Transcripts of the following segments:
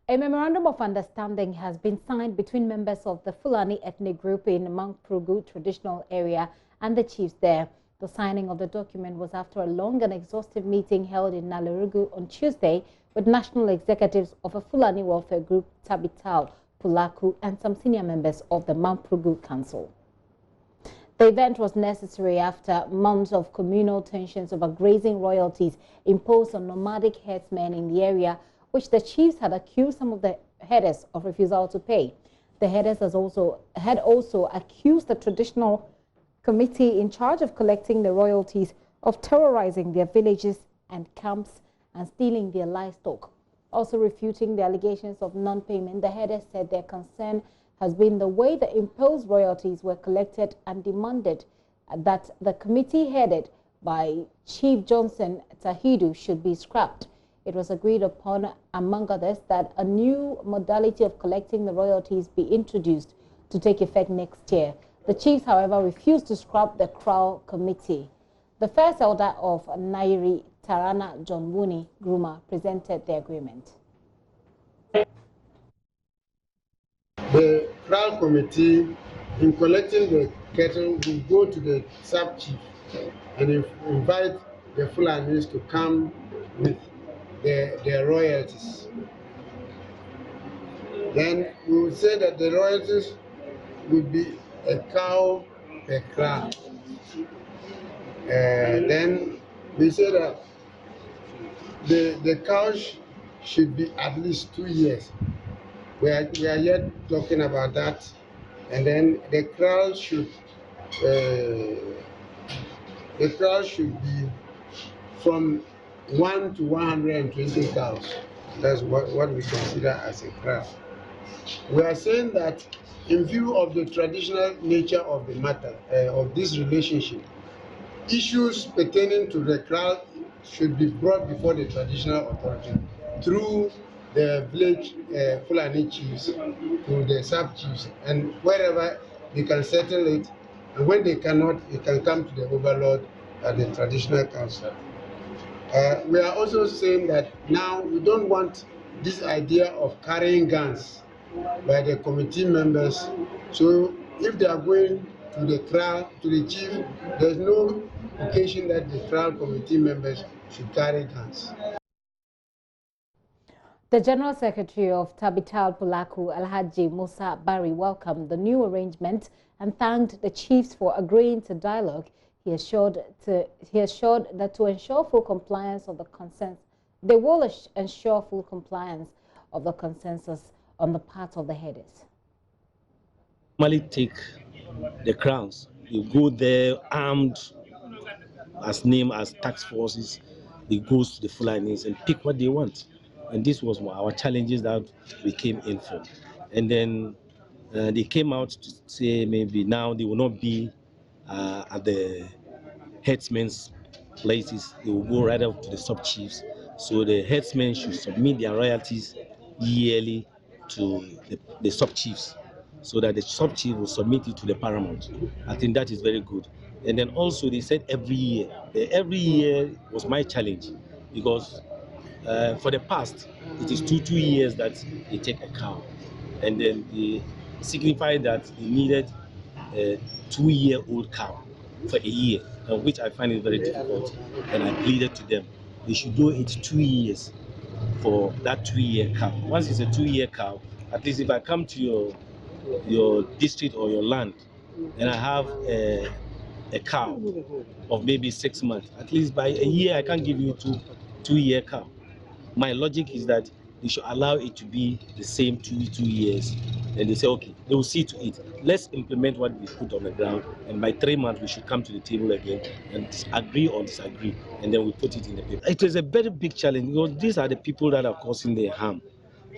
A memorandum of understanding has been signed between members of the Fulani ethnic group in Mamprugu traditional area and the chiefs there. The signing of the document was after a long and exhaustive meeting held in Mamprugu on Tuesday with national executives of a Fulani welfare group, Tabital, Pulaku, and some senior members of the Mamprugu Council. The event was necessary after months of communal tensions over grazing royalties imposed on nomadic herdsmen in the area, which the chiefs had accused some of the herders of refusal to pay. The herders had also accused the traditional committee in charge of collecting the royalties of terrorizing their villages and camps and stealing their livestock. Also refuting the allegations of non-payment, the herders said their concern has been the way the imposed royalties were collected and demanded that the committee headed by Chief Johnson Tahidu should be scrapped. It was agreed upon, among others, that a new modality of collecting the royalties be introduced to take effect next year. The chiefs, however, refused to scrap the Crow Committee. The first elder of Nairi, Tarana John Wuni Gruma, presented the agreement. The Crow Committee, in collecting the cattle, will go to the sub-chief and invite the Fulanis to come with their royalties. Then we will say that the royalties will be a cow per crow. Then we say that the cows should be at least 2 years. We are yet talking about that. And then the crow should be from 1 to 120 cows. That's what we consider as a crow. We are saying that in view of the traditional nature of the matter, of this relationship, issues pertaining to the crow should be brought before the traditional authority through the village Fulani chiefs to the sub-chiefs, and wherever they can settle it, and when they cannot, it can come to the overlord at the traditional council. We are also saying that now we don't want this idea of carrying guns by the committee members. So if they are going to the trial, to the chief, there's no occasion that the trial committee members should carry guns. The General Secretary of Tabital Pulaku, Alhaji Musa Bari, welcomed the new arrangement and thanked the chiefs for agreeing to dialogue. He assured that to ensure full compliance of the consensus, they will ensure full compliance of the consensus on the part of the headers. Normally take the crowns, they go there armed, as named as task forces. They go to the Fulanis and pick what they want. And this was our challenges that we came in for. And then they came out to say maybe now they will not be at the herdsmen's places. They will go right up to the sub-chiefs. So the herdsmen should submit their royalties yearly to the sub-chiefs, so that the sub-chief will submit it to the paramount. I think that is very good. And then also they said every year. Every year was my challenge, because for the past, it is two years that they take a cow. And then they signified that they needed a 2-year-old cow for a year, which I find it very difficult. And I pleaded to them, they should do it 2 years for that 2-year cow. Once it's a 2-year cow, at least if I come to your district or your land, and I have a cow of maybe 6 months, at least by a year I can't give you 2-year cow. My logic is that they should allow it to be the same 2 years. And they say, okay, they will see to it. Let's implement what we put on the ground, and by 3 months we should come to the table again and agree or disagree, and then we put it in the paper. It is a very big challenge, because these are the people that are causing the harm,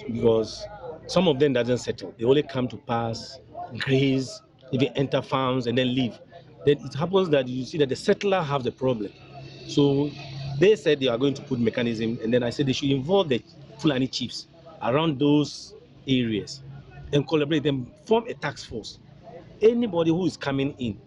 because some of them doesn't settle. They only come to pass, graze, even enter farms and then leave. Then it happens that you see that the settler have the problem. So they said they are going to put mechanism, and then I said they should involve the Fulani chiefs around those areas and collaborate and form a task force. Anybody who is coming in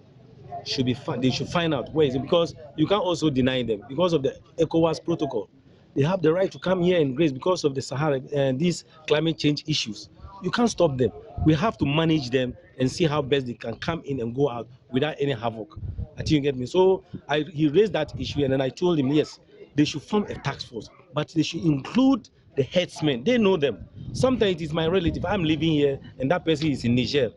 should be they should find out where is it, because you can't also deny them because of the ECOWAS protocol. They have the right to come here and graze because of the Sahara and these climate change issues. You can't stop them. We have to manage them and see how best they can come in and go out without any havoc. I think you get me. So he raised that issue, and then I told him, yes, they should form a task force, but they should include the herdsmen. They know them. Sometimes it is my relative. I'm living here, and that person is in Niger.